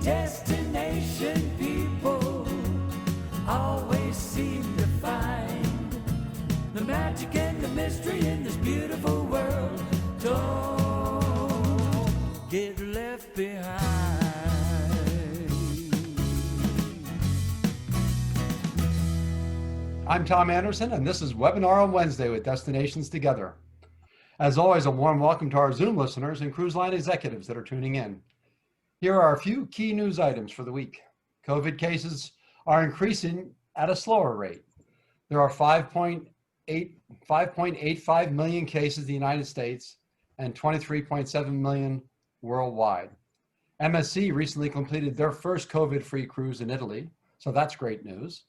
destination people always seem to find the magic and the mystery in this beautiful world. Don't get left behind. I'm Tom Anderson, and this is Webinar on Wednesday with Destinations Together. As always, a warm welcome to our Zoom listeners and cruise line executives that are tuning in. Here are a few key news items for the week. COVID cases are increasing at a slower rate. There are 5.85 million cases in the United States and 23.7 million worldwide. MSC recently completed their first COVID-free cruise in Italy, so that's great news.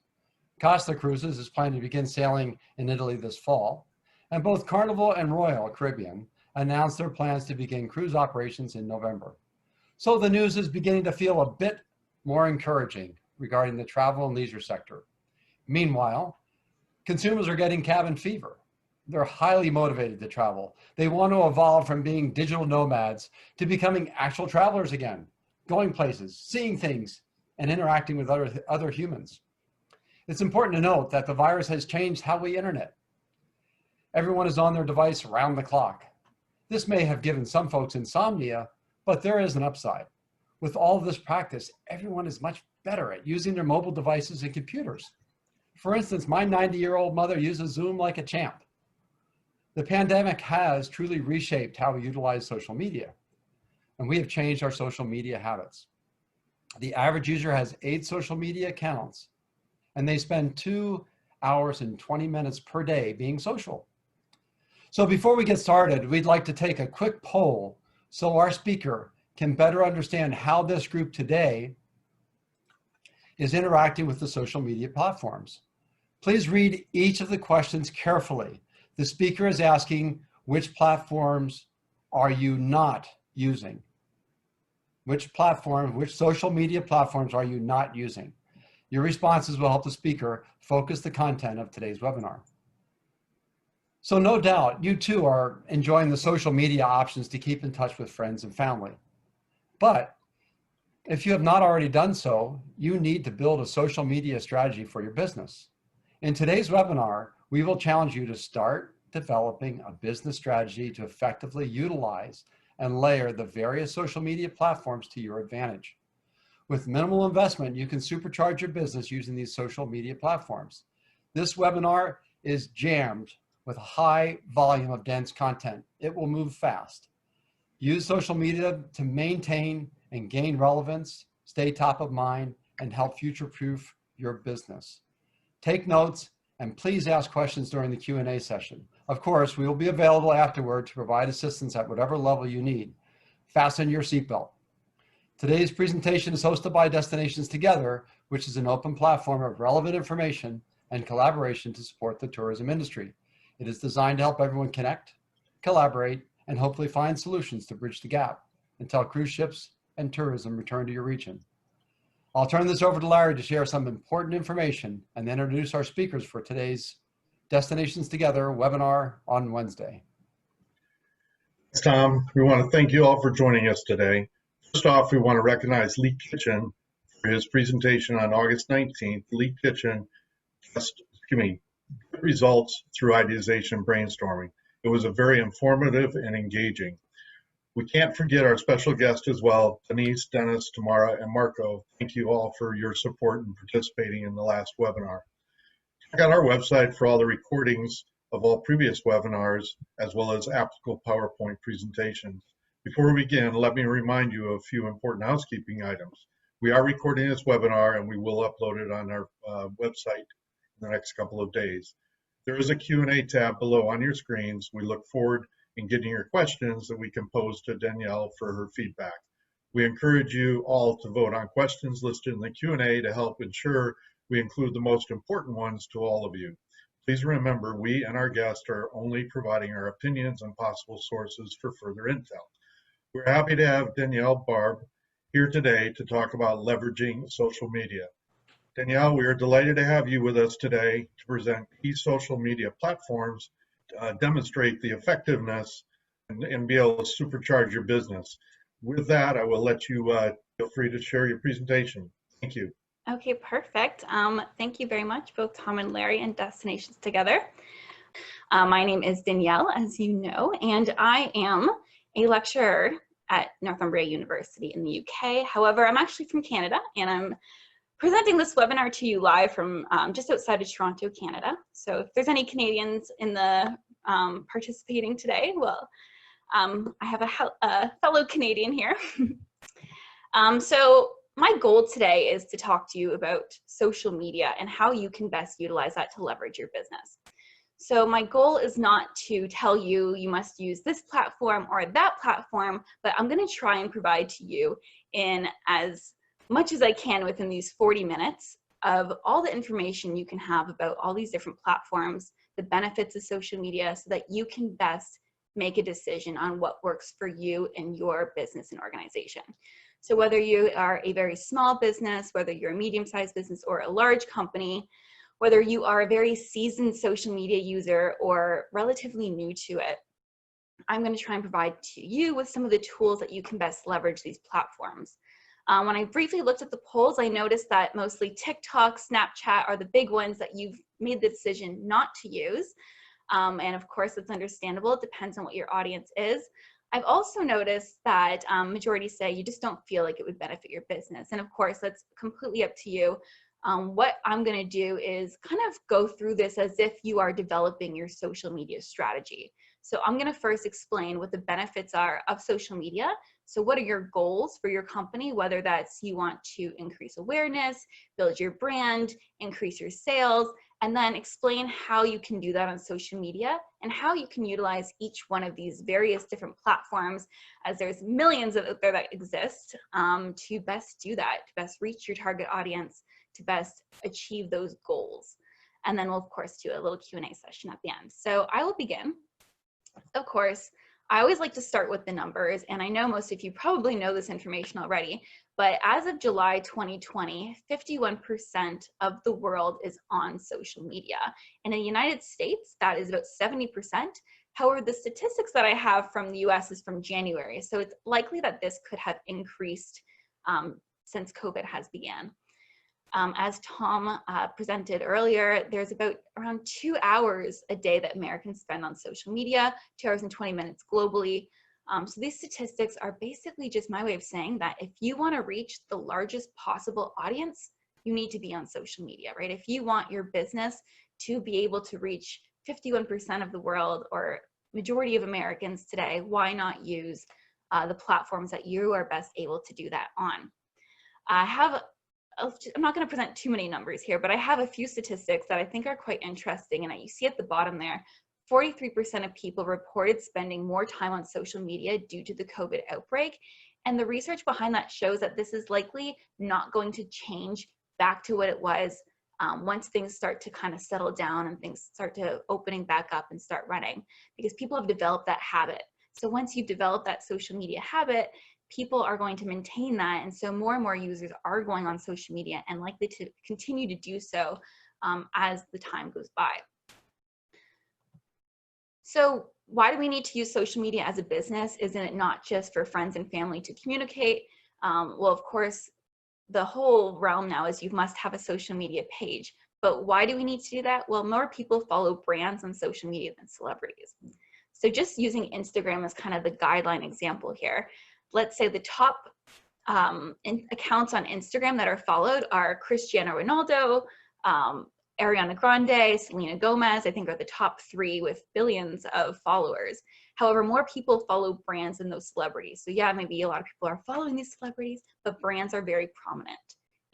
Costa Cruises is planning to begin sailing in Italy this fall, and both Carnival and Royal Caribbean announced their plans to begin cruise operations in November. So the news is beginning to feel a bit more encouraging regarding the travel and leisure sector. Meanwhile, consumers are getting cabin fever. They're highly motivated to travel. They want to evolve from being digital nomads to becoming actual travelers again, going places, seeing things, and interacting with other humans. It's important to note that the virus has changed how we internet. Everyone is on their device around the clock. This may have given some folks insomnia, but there is an upside. With all of this practice, everyone is much better at using their mobile devices and computers. For instance, my 90-year-old mother uses Zoom like a champ. The pandemic has truly reshaped how we utilize social media, and we have changed our social media habits. The average user has 8 social media accounts, and they spend 2 hours and 20 minutes per day being social. So before we get started, we'd like to take a quick poll so our speaker can better understand how this group today is interacting with the social media platforms. Please read each of the questions carefully. The speaker is asking, which platforms are you not using? Which social media platforms are you not using? Your responses will help the speaker focus the content of today's webinar. So no doubt, you too are enjoying the social media options to keep in touch with friends and family. But if you have not already done so, you need to build a social media strategy for your business. In today's webinar, we will challenge you to start developing a business strategy to effectively utilize and layer the various social media platforms to your advantage. With minimal investment, you can supercharge your business using these social media platforms. This webinar is jammed with a high volume of dense content. It will move fast. Use social media to maintain and gain relevance, stay top of mind, and help future-proof your business. Take notes and please ask questions during the Q&A session. Of course, we will be available afterward to provide assistance at whatever level you need. Fasten your seatbelt. Today's presentation is hosted by Destinations Together, which is an open platform of relevant information and collaboration to support the tourism industry. It is designed to help everyone connect, collaborate, and hopefully find solutions to bridge the gap until cruise ships and tourism return to your region. I'll turn this over to Larry to share some important information and then introduce our speakers for today's Destinations Together webinar on Wednesday. Thanks, Tom. We want to thank you all for joining us today. First off, we want to recognize Lee Kitchen for his presentation on August 19th. Lee Kitchen good results through ideation brainstorming. It was a very informative and engaging. We can't forget our special guest as well, Denise, Dennis, Tamara, and Marco. Thank you all for your support and participating in the last webinar. Check out our website for all the recordings of all previous webinars, as well as applicable PowerPoint presentations. Before we begin, let me remind you of a few important housekeeping items. We are recording this webinar and we will upload it on our website in the next couple of days. There is a Q&A tab below on your screens. We look forward in getting your questions that we can pose to Danielle for her feedback. We encourage you all to vote on questions listed in the Q&A to help ensure we include the most important ones to all of you. Please remember, we and our guests are only providing our opinions and possible sources for further intel. We're happy to have Danielle, Barbe here today to talk about leveraging social media. Danielle, we are delighted to have you with us today to present key social media platforms, demonstrate the effectiveness, and be able to supercharge your business. With that, I will let you feel free to share your presentation. Thank you. Okay, perfect. Thank you very much, both Tom and Larry and Destinations Together. My name is Danielle, as you know, and I am a lecturer at Northumbria University in the UK. However, I'm actually from Canada, and I'm presenting this webinar to you live from just outside of Toronto, Canada. So if there's any Canadians in the participating today, well, I have a fellow Canadian here. So my goal today is to talk to you about social media and how you can best utilize that to leverage your business. So my goal is not to tell you you must use this platform or that platform, but I'm going to try and provide to you in as much as I can within these 40 minutes of all the information you can have about all these different platforms, the benefits of social media, so that you can best make a decision on what works for you and your business and organization. So whether you are a very small business, whether you're a medium-sized business or a large company, whether you are a very seasoned social media user or relatively new to it, I'm going to try and provide to you with some of the tools that you can best leverage these platforms. When I briefly looked at the polls, I noticed that mostly TikTok, Snapchat are the big ones that you've made the decision not to use. And of course, it's understandable. It depends on what your audience is. I've also noticed that majority say you just don't feel like it would benefit your business. And of course, that's completely up to you. What I'm going to do is kind of go through this as if you are developing your social media strategy. So I'm going to first explain what the benefits are of social media. So what are your goals for your company, whether that's you want to increase awareness, build your brand, increase your sales, and then explain how you can do that on social media and how you can utilize each one of these various different platforms, as there's millions out there that exist, to best do that, to best reach your target audience, to best achieve those goals. And then we'll of course do a little Q&A session at the end. So I will begin. Of course, I always like to start with the numbers, and I know most of you probably know this information already, but as of July 2020, 51% of the world is on social media. And in the United States, that is about 70%. However, the statistics that I have from the US is from January, so it's likely that this could have increased since COVID has began. As Tom presented earlier, there's about around 2 hours a day that Americans spend on social media, 2 hours and 20 minutes globally. So these statistics are basically just my way of saying that if you want to reach the largest possible audience, you need to be on social media, right? If you want your business to be able to reach 51% of the world or majority of Americans today, why not use the platforms that you are best able to do that on? I'm not going to present too many numbers here, but I have a few statistics that I think are quite interesting. And you see at the bottom there, 43% of people reported spending more time on social media due to the COVID outbreak. And the research behind that shows that this is likely not going to change back to what it was once things start to kind of settle down and things start to opening back up and start running, because people have developed that habit. So once you've developed that social media habit, people are going to maintain that, and so more and more users are going on social media and likely to continue to do so as the time goes by. So why do we need to use social media as a business? Isn't it not just for friends and family to communicate? Well, of course, the whole realm now is you must have a social media page. But why do we need to do that? Well, more people follow brands on social media than celebrities. So just using Instagram as kind of the guideline example here, let's say the top accounts on Instagram that are followed are Cristiano Ronaldo, Ariana Grande, Selena Gomez, I think are the top 3 with billions of followers. However, more people follow brands than those celebrities. So yeah, maybe a lot of people are following these celebrities, but brands are very prominent.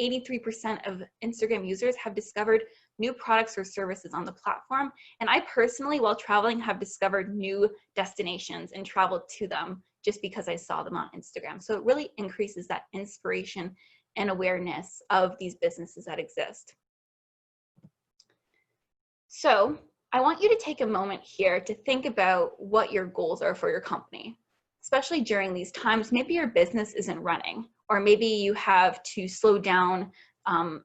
83% of Instagram users have discovered new products or services on the platform. And I personally, while traveling, have discovered new destinations and traveled to them just because I saw them on Instagram. So it really increases that inspiration and awareness of these businesses that exist. So I want you to take a moment here to think about what your goals are for your company, especially during these times. Maybe your business isn't running, or maybe you have to slow down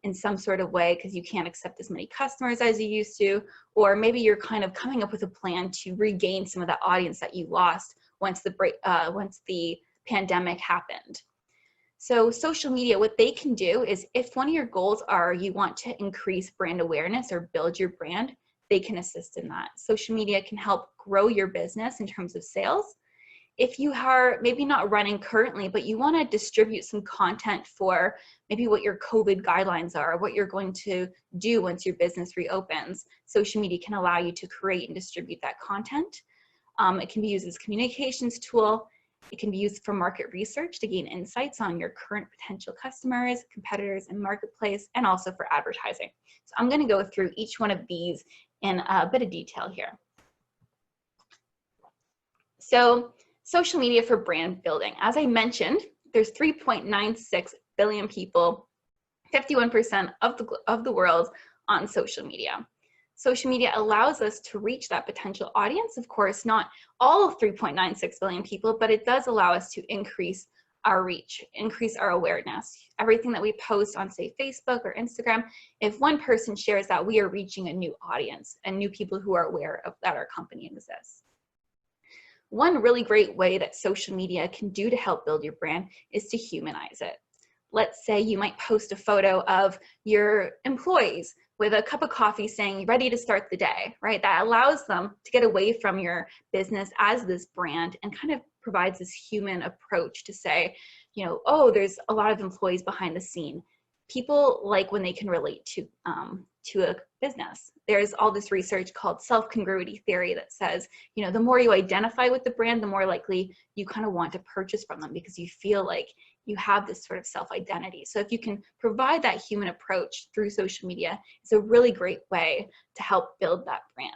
in some sort of way because you can't accept as many customers as you used to, or maybe you're kind of coming up with a plan to regain some of that audience that you lost once the pandemic happened. So social media, what they can do is if one of your goals are you want to increase brand awareness or build your brand, they can assist in that. Social media can help grow your business in terms of sales. If you are maybe not running currently, but you want to distribute some content for maybe what your COVID guidelines are, what you're going to do once your business reopens, social media can allow you to create and distribute that content. It can be used as a communications tool. It can be used for market research to gain insights on your current potential customers, competitors, and marketplace, and also for advertising. So I'm going to go through each one of these in a bit of detail here. So social media for brand building. As I mentioned, there's 3.96 billion people, 51% of the world on social media. Social media allows us to reach that potential audience. Of course, not all 3.96 billion people, but it does allow us to increase our reach, increase our awareness. Everything that we post on, say, Facebook or Instagram, if one person shares that, we are reaching a new audience and new people who are aware of that our company exists. One really great way that social media can do to help build your brand is to humanize it. Let's say you might post a photo of your employees with a cup of coffee saying, ready to start the day, right? That allows them to get away from your business as this brand and kind of provides this human approach to say, you know, oh, there's a lot of employees behind the scene. People like when they can relate to a business. There's all this research called self-congruity theory that says, you know, the more you identify with the brand, the more likely you kind of want to purchase from them because you feel like you have this sort of self-identity. So if you can provide that human approach through social media, it's a really great way to help build that brand.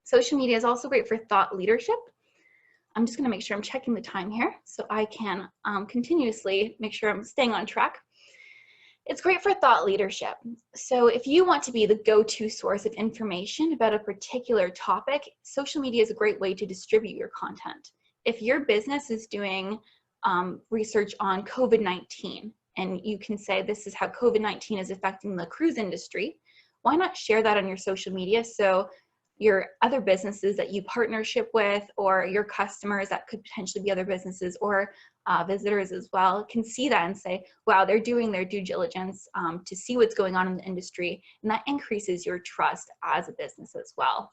Social media is also great for thought leadership. I'm just going to make sure I'm checking the time here so I can continuously make sure I'm staying on track. It's great for thought leadership. So if you want to be the go-to source of information about a particular topic, social media is a great way to distribute your content. If your business is doing research on COVID-19 and you can say this is how COVID-19 is affecting the cruise industry, why not share that on your social media so your other businesses that you partnership with or your customers that could potentially be other businesses or visitors as well can see that and say, wow, they're doing their due diligence to see what's going on in the industry, and that increases your trust as a business as well.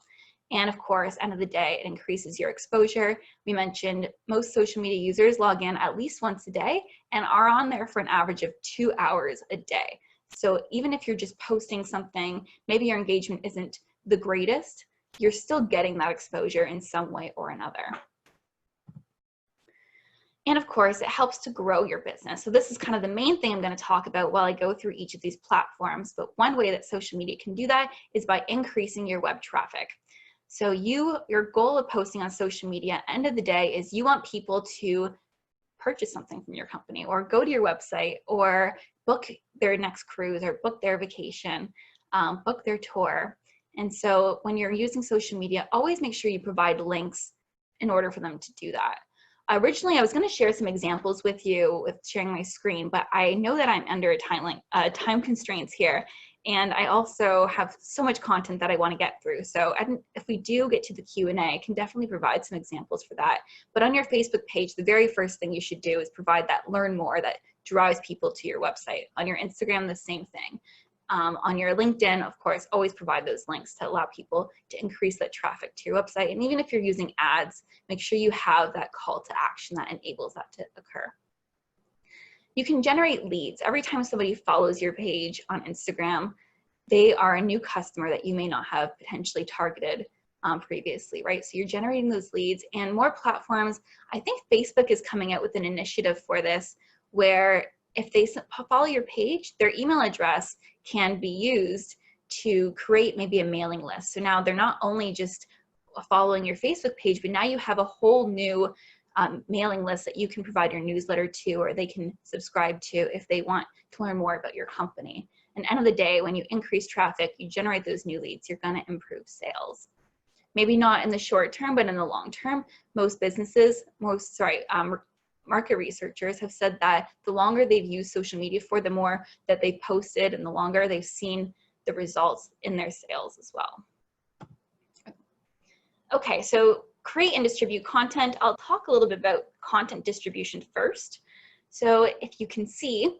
And of course, end of the day, it increases your exposure. We mentioned most social media users log in at least once a day and are on there for an average of 2 hours a day. So even if you're just posting something, maybe your engagement isn't the greatest, you're still getting that exposure in some way or another. And of course, it helps to grow your business. So this is kind of the main thing I'm going to talk about while I go through each of these platforms. But one way that social media can do that is by increasing your web traffic. So your goal of posting on social media, end of the day, is you want people to purchase something from your company or go to your website or book their next cruise or book their vacation, book their tour. And so when you're using social media, always make sure you provide links in order for them to do that. Originally, I was going to share some examples with you with sharing my screen, but I know that I'm under time constraints here. And I also have so much content that I want to get through. So if we do get to the Q&A, I can definitely provide some examples for that. But on your Facebook page, the very first thing you should do is provide that learn more that drives people to your website. On your Instagram, the same thing. On your LinkedIn, of course, always provide those links to allow people to increase that traffic to your website. And even if you're using ads, make sure you have that call to action that enables that to occur. You can generate leads. Every time somebody follows your page on Instagram, they are a new customer that you may not have potentially targeted previously, right? So you're generating those leads, and more platforms. I think Facebook is coming out with an initiative for this where if they follow your page, their email address can be used to create maybe a mailing list. So now they're not only just following your Facebook page, but now you have a whole new mailing list that you can provide your newsletter to, or they can subscribe to if they want to learn more about your company. And at the end of the day, when you increase traffic, you generate those new leads, you're going to improve sales. Maybe not in the short term, but in the long term, most businesses, market researchers have said that the longer they've used social media for, the more that they've posted and the longer they've seen the results in their sales as well. Okay, so create and distribute content. I'll talk a little bit about content distribution first. So if you can see,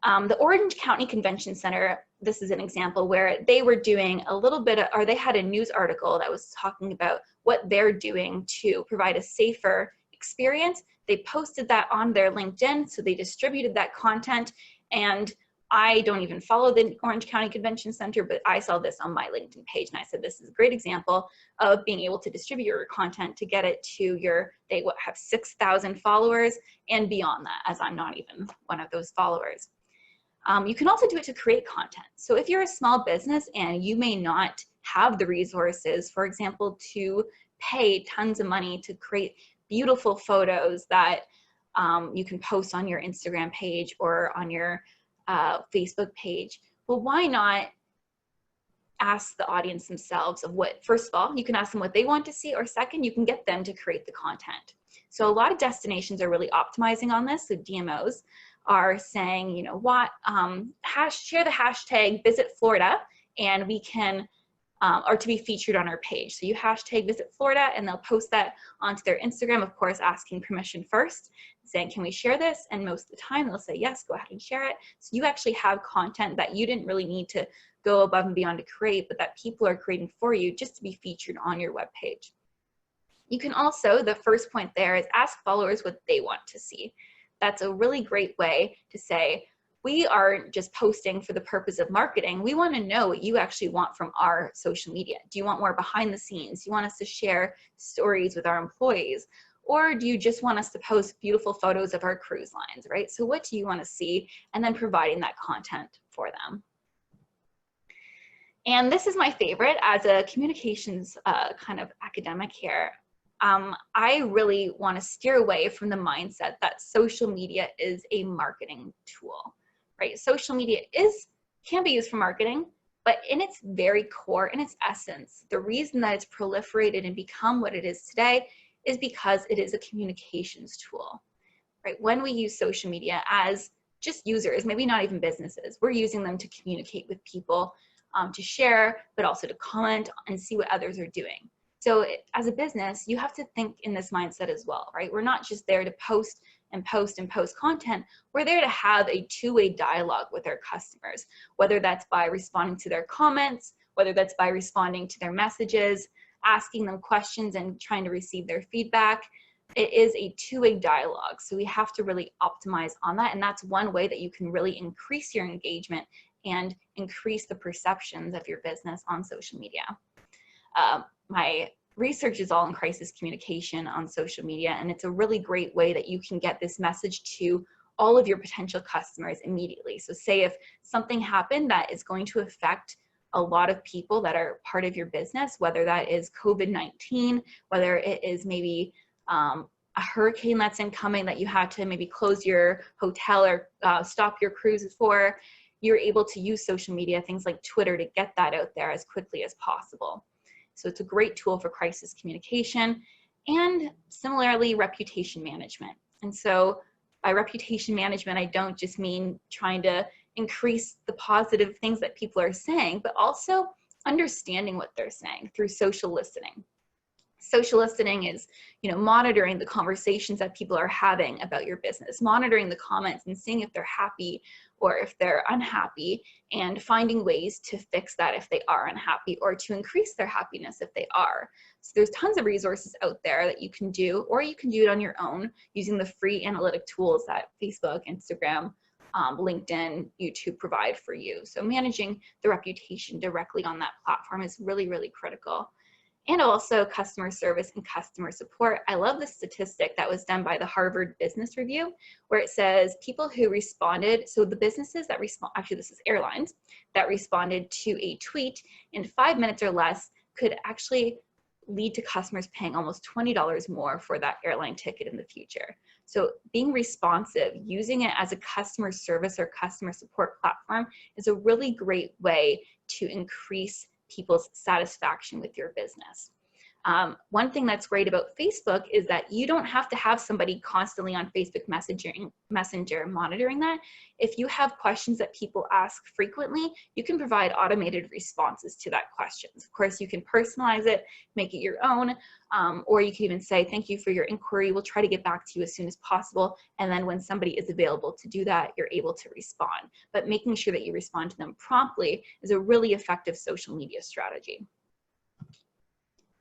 the Orange County Convention Center, this is an example where they were doing a little bit of, or they had a news article that was talking about what they're doing to provide a safer experience. They posted that on their LinkedIn, so they distributed that content. And I don't even follow the Orange County Convention Center, but I saw this on my LinkedIn page, and I said, this is a great example of being able to distribute your content to get it to your, they have 6,000 followers and beyond that, as I'm not even one of those followers. You can also do it to create content. So if you're a small business and you may not have the resources, for example, to pay tons of money to create beautiful photos that you can post on your Instagram page or on your Facebook page, well, why not ask the audience themselves of what, first of all, you can ask them what they want to see, or second, you can get them to create the content. So a lot of destinations are really optimizing on this. So DMOs are saying, you know what, share the hashtag visit Florida, and we can, or to be featured on our page. So you hashtag visit Florida, and they'll post that onto their Instagram, of course, asking permission first, saying, can we share this? And most of the time they'll say, yes, go ahead and share it. So you actually have content that you didn't really need to go above and beyond to create, but that people are creating for you just to be featured on your webpage. You can also, the first point there is ask followers what they want to see. That's a really great way to say, we aren't just posting for the purpose of marketing. We want to know what you actually want from our social media. Do you want more behind the scenes? Do you want us to share stories with our employees? Or do you just want us to post beautiful photos of our cruise lines, right? So what do you want to see? And then providing that content for them. And this is my favorite as a communications kind of academic here. I really want to steer away from the mindset that social media is a marketing tool, right? Social media can be used for marketing, but in its very core, in its essence, the reason that it's proliferated and become what it is today is because it is a communications tool, right? When we use social media as just users, maybe not even businesses, we're using them to communicate with people, to share, but also to comment and see what others are doing. So as a business, you have to think in this mindset as well, right? We're not just there to post and post and post content. We're there to have a two-way dialogue with our customers, whether that's by responding to their comments, whether that's by responding to their messages, asking them questions and trying to receive their feedback. It is a two-way dialogue. So we have to really optimize on that. And that's one way that you can really increase your engagement and increase the perceptions of your business on social media. My research is all in crisis communication on social media, and it's a really great way that you can get this message to all of your potential customers immediately. So say if something happened that is going to affect a lot of people that are part of your business, whether that is COVID-19, whether it is maybe a hurricane that's incoming that you have to maybe close your hotel or stop your cruises for, you're able to use social media, things like Twitter, to get that out there as quickly as possible. So it's a great tool for crisis communication, and similarly, reputation management. And so by reputation management, I don't just mean trying to increase the positive things that people are saying, but also understanding what they're saying through social listening. Social listening is, monitoring the conversations that people are having about your business, monitoring the comments and seeing if they're happy or if they're unhappy, and finding ways to fix that if they are unhappy, or to increase their happiness if they are. So there's tons of resources out there that you can do, or you can do it on your own using the free analytic tools that Facebook, Instagram, LinkedIn, YouTube provide for you. So managing the reputation directly on that platform is really, really critical. And also customer service and customer support. I love the statistic that was done by the Harvard Business Review, where it says people who responded, so the businesses that respond, actually this is airlines, that responded to a tweet in 5 minutes or less could actually lead to customers paying almost $20 more for that airline ticket in the future. So being responsive, using it as a customer service or customer support platform is a really great way to increase people's satisfaction with your business. One thing that's great about Facebook is that you don't have to have somebody constantly on Facebook Messenger monitoring that. If you have questions that people ask frequently, you can provide automated responses to that questions. Of course, you can personalize it, make it your own, or you can even say, thank you for your inquiry. We'll try to get back to you as soon as possible. And then when somebody is available to do that, you're able to respond. But making sure that you respond to them promptly is a really effective social media strategy.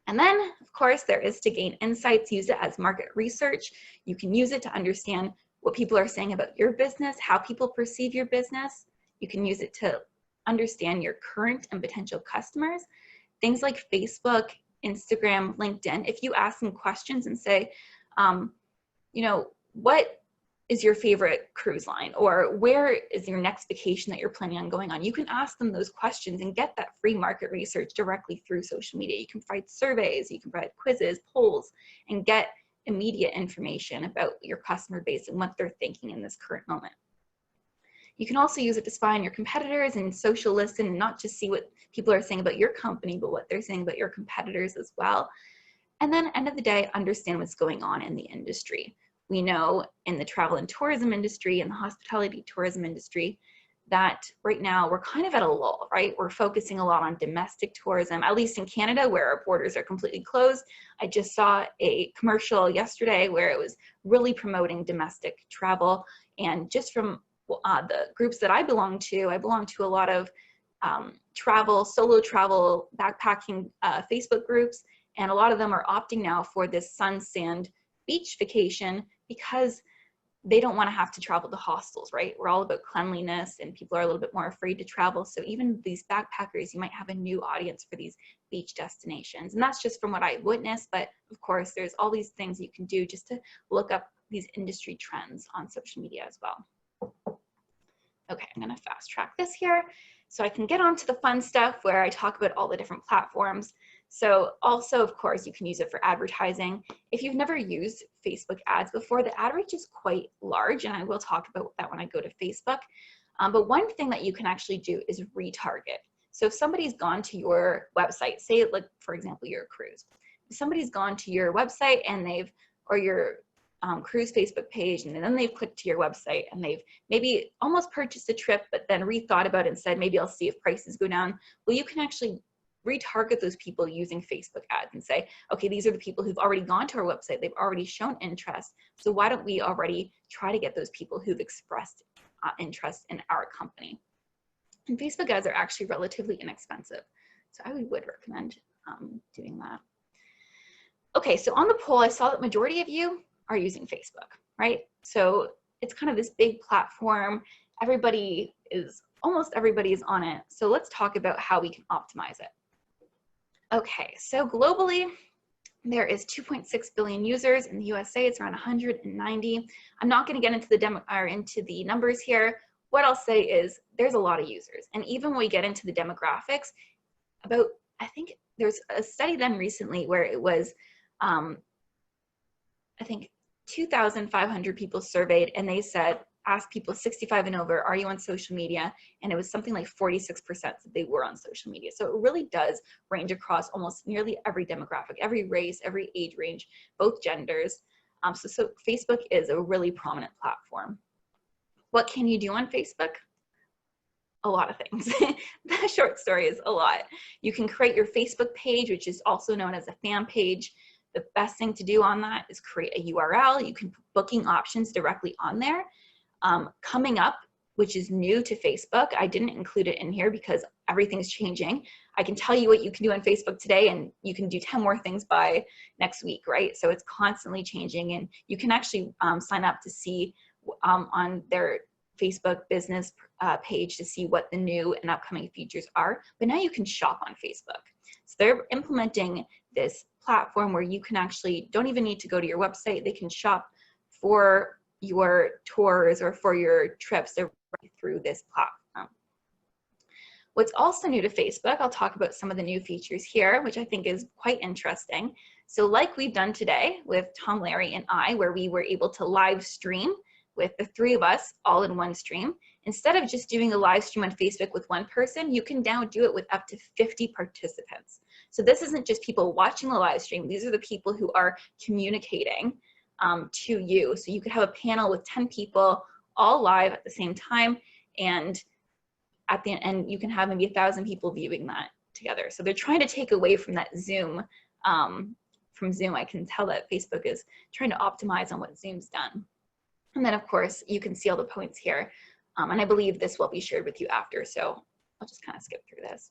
And then, of course, there is to gain insights, use it as market research. You can use it to understand what people are saying about your business, how people perceive your business. You can use it to understand your current and potential customers. Things like Facebook, Instagram, LinkedIn, if you ask them questions and say, you know, what is your favorite cruise line, or where is your next vacation that you're planning on going on? You can ask them those questions and get that free market research directly through social media. You can provide surveys, you can provide quizzes, polls, and get immediate information about your customer base and what they're thinking in this current moment. You can also use it to spy on your competitors and social listen, and not just see what people are saying about your company, but what they're saying about your competitors as well. And then, end of the day, understand what's going on in the industry. We know in the travel and tourism industry and the hospitality tourism industry that right now we're kind of at a lull, right? We're focusing a lot on domestic tourism, at least in Canada, where our borders are completely closed. I just saw a commercial yesterday where it was really promoting domestic travel. And just from the groups that I belong to a lot of travel, solo travel, backpacking Facebook groups, and a lot of them are opting now for this sun, sand, beach vacation because they don't want to have to travel to hostels, right? We're all about cleanliness and people are a little bit more afraid to travel. So even these backpackers, you might have a new audience for these beach destinations. And that's just from what I witnessed. But of course, there's all these things you can do just to look up these industry trends on social media as well. Okay, I'm gonna fast track this here so I can get on to the fun stuff where I talk about all the different platforms. So also, of course, you can use it for advertising. If you've never used Facebook ads before, the ad reach is quite large, and I will talk about that when I go to Facebook. But one thing that you can actually do is retarget. So if somebody's gone to your website, say like, for example, your cruise. If somebody's gone to your website and or your cruise Facebook page, and then they've clicked to your website and they've maybe almost purchased a trip, but then rethought about it and said, maybe I'll see if prices go down. Well, you can actually retarget those people using Facebook ads and say, okay, these are the people who've already gone to our website. They've already shown interest. So why don't we already try to get those people who've expressed interest in our company? And Facebook ads are actually relatively inexpensive. So I would recommend doing that. Okay, so on the poll, I saw that majority of you are using Facebook, right? So it's kind of this big platform. Almost everybody is on it. So let's talk about how we can optimize it. Okay, so globally, there is 2.6 billion users. In the USA, it's around 190. I'm not going to get into the numbers here. What I'll say is there's a lot of users. And even when we get into the demographics, I think there's a study done recently where it was, I think 2,500 people surveyed, and they asked people 65 and over, are you on social media? And it was something like 46% that they were on social media. So it really does range across almost nearly every demographic, every race, every age range, both genders. So Facebook is a really prominent platform. What can you do on Facebook? A lot of things. The short story is a lot. You can create your Facebook page, which is also known as a fan page. The best thing to do on that is create a URL. You can put booking options directly on there. Coming up, which is new to Facebook, I didn't include it in here because everything's changing. I can tell you what you can do on Facebook today, and you can do 10 more things by next week, right? So it's constantly changing, and you can actually sign up to see on their Facebook business page to see what the new and upcoming features are. But now you can shop on Facebook. So they're implementing this platform where you can actually don't even need to go to your website. They can shop for your tours or for your trips through this platform. What's also new to Facebook, I'll talk about some of the new features here, which I think is quite interesting. So like we've done today with Tom, Larry, and I, where we were able to live stream with the three of us all in one stream. Instead of just doing a live stream on Facebook with one person, you can now do it with up to 50 participants. So this isn't just people watching the live stream. These are the people who are communicating to you. So you could have a panel with 10 people all live at the same time, and at the end you can have maybe 1,000 people viewing that together. So they're trying to take away from that Zoom. From Zoom, I can tell that Facebook is trying to optimize on what Zoom's done. And then of course you can see all the points here. And I believe this will be shared with you after, so I'll just kind of skip through this.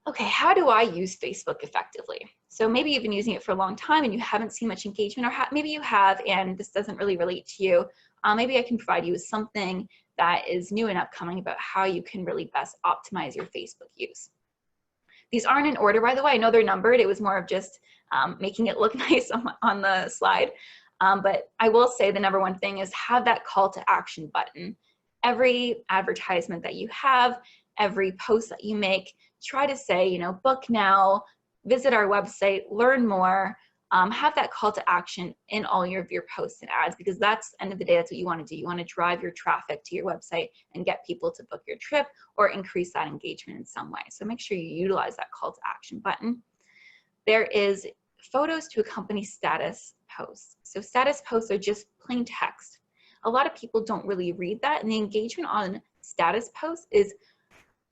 Okay, how do I use Facebook effectively? So maybe you've been using it for a long time and you haven't seen much engagement, or maybe you have and this doesn't really relate to you. Maybe I can provide you with something that is new and upcoming about how you can really best optimize your Facebook use. These aren't in order, by the way. I know they're numbered. It was more of just making it look nice on the slide. But I will say the number one thing is have that call to action button. Every advertisement that you have, every post that you make, try to say, you know, book now, visit our website, learn more. Have that call to action in all of your posts and ads, because that's, end of the day, that's what you want to do. You want to drive your traffic to your website and get people to book your trip or increase that engagement in some way. So make sure you utilize that call to action button. There is photos to accompany status posts. So status posts are just plain text. A lot of people don't really read that, and the engagement on status posts is,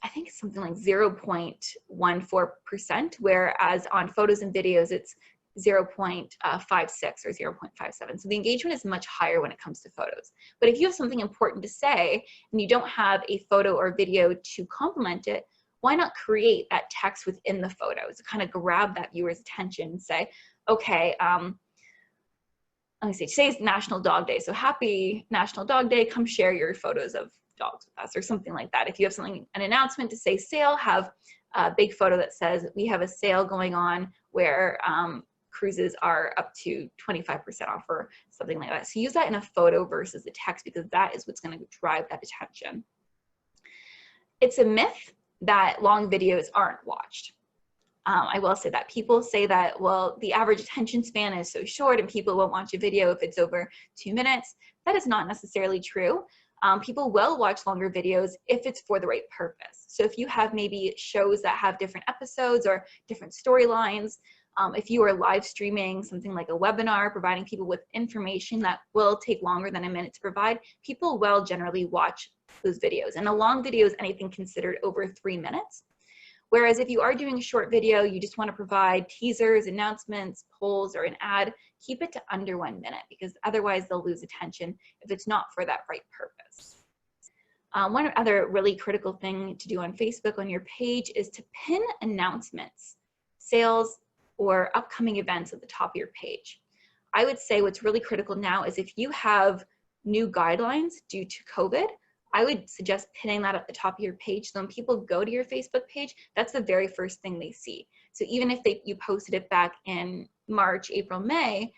I think it's something like 0.14%, whereas on photos and videos, it's 0.56 or 0.57. So the engagement is much higher when it comes to photos. But if you have something important to say and you don't have a photo or video to complement it, why not create that text within the photos to kind of grab that viewer's attention and say, okay, let me see, today's National Dog Day. So happy National Dog Day, come share your photos of dogs with us, or something like that. If you have something, an announcement to say sale, have a big photo that says we have a sale going on where cruises are up to 25% off or something like that. So use that in a photo versus a text, because that is what's going to drive that attention. It's a myth that long videos aren't watched. I will say that people say that, well, the average attention span is so short and people won't watch a video if it's over 2 minutes. That is not necessarily true. People will watch longer videos if it's for the right purpose. So if you have maybe shows that have different episodes or different storylines, if you are live streaming something like a webinar, providing people with information that will take longer than a minute to provide, people will generally watch those videos. And a long video is anything considered over 3 minutes. Whereas if you are doing a short video, you just want to provide teasers, announcements, polls, or an ad, keep it to under 1 minute, because otherwise they'll lose attention if it's not for that right purpose. One other really critical thing to do on Facebook on your page is to pin announcements, sales, or upcoming events at the top of your page. I would say what's really critical now is if you have new guidelines due to COVID, I would suggest pinning that at the top of your page. So when people go to your Facebook page, that's the very first thing they see. So even if you posted it back in March, April, May,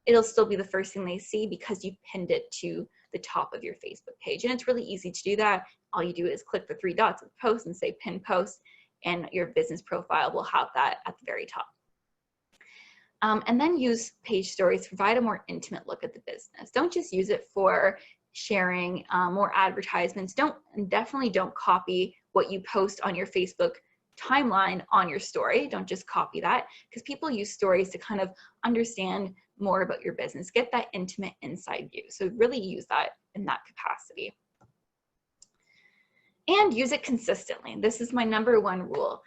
it'll still be the first thing they see because you pinned it to the top of your Facebook page. And it's really easy to do that. All you do is click the 3 dots at the post and say pin post, and your business profile will have that at the very top. And then use page stories to provide a more intimate look at the business. Don't just use it for sharing more advertisements. Definitely don't copy what you post on your Facebook timeline on your story. Don't just copy that, because people use stories to kind of understand more about your business, get that intimate inside view. So really use that in that capacity. And use it consistently. This is my number 1 rule.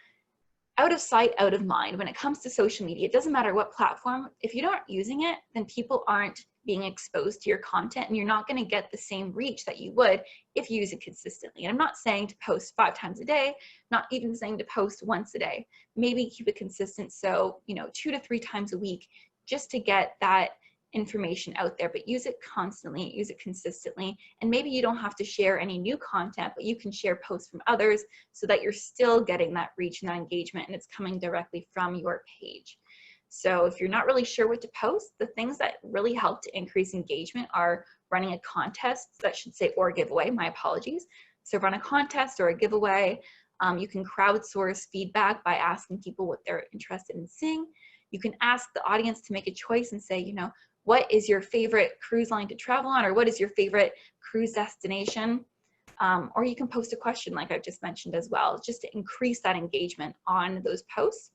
Out of sight, out of mind. When it comes to social media, it doesn't matter what platform. If you aren't using it, then people aren't being exposed to your content, and you're not going to get the same reach that you would if you use it consistently. And I'm not saying to post 5 times a day, not even saying to post once a day. Maybe keep it consistent, so 2 to 3 times a week, just to get that information out there. But use it constantly, use it consistently, and maybe you don't have to share any new content, but you can share posts from others so that you're still getting that reach and that engagement, and it's coming directly from your page. So if you're not really sure what to post, the things that really help to increase engagement are running a contest, that should say or giveaway, my apologies. So run a contest or a giveaway. You can crowdsource feedback by asking people what they're interested in seeing. You can ask the audience to make a choice and say, what is your favorite cruise line to travel on, or what is your favorite cruise destination? Or you can post a question like I've just mentioned as well, just to increase that engagement on those posts.